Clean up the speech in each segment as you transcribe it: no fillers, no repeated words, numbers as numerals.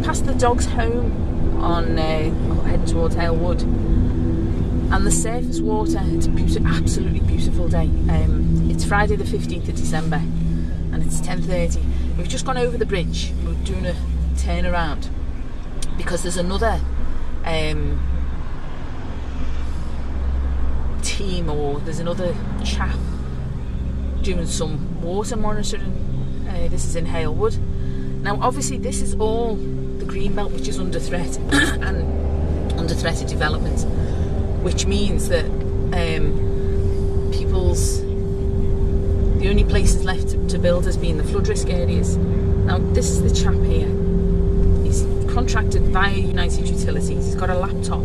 past the dog's home on heading towards Halewood, and the surface water, it's a absolutely beautiful day. It's Friday the 15th of December and it's 10:30. We've just gone over the bridge. We're doing a turn around because there's another team, or there's another chap doing some water monitoring. This is in Halewood. Now obviously this is all the Greenbelt, which is under threat and under threat of development, which means that the only places left to build has been the flood risk areas. Now this is the chap here. He's contracted via United Utilities. He's got a laptop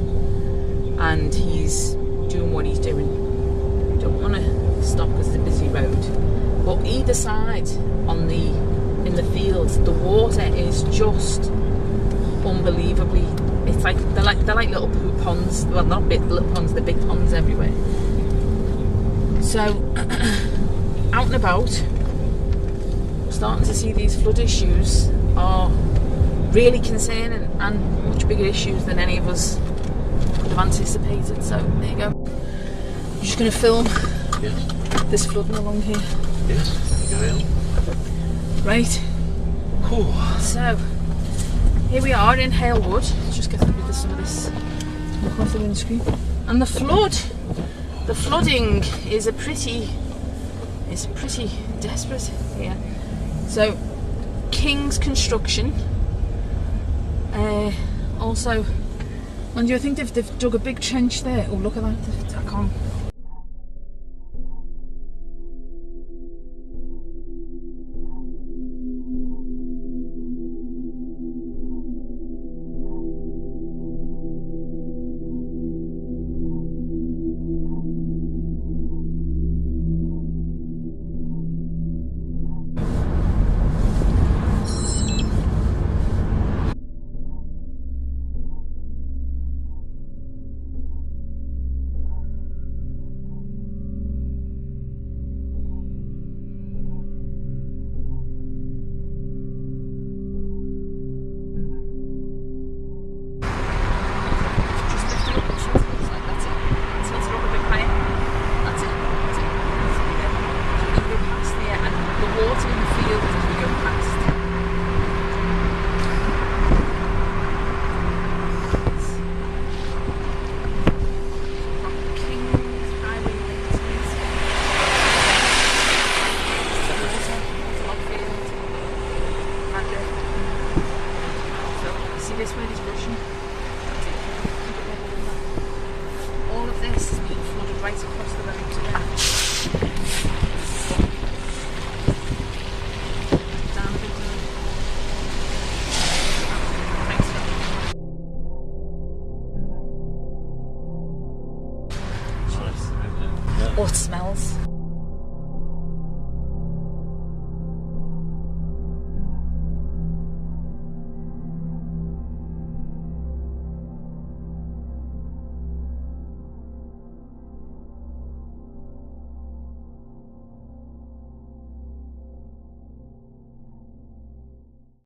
and he's doing what he's doing. Don't want to stop because it's a busy road, but either side in the fields, the water is just unbelievably. It's like they're like little poo ponds. Well, not little ponds, they're big ponds everywhere. So out and about, starting to see these flood issues are really concerning and much bigger issues than any of us could have anticipated. So there you go. You're just going to film this flooding along here. Yes, go ahead. Right. Cool. So here we are in Halewood. Just get rid of some of this off the windscreen. And the flooding is pretty desperate here. So King's Construction. Also, and do you think they've dug a big trench there? Oh, look at that! I can't. All of this has been flooded right across the road to there. Down a bit of... Oh, it smells.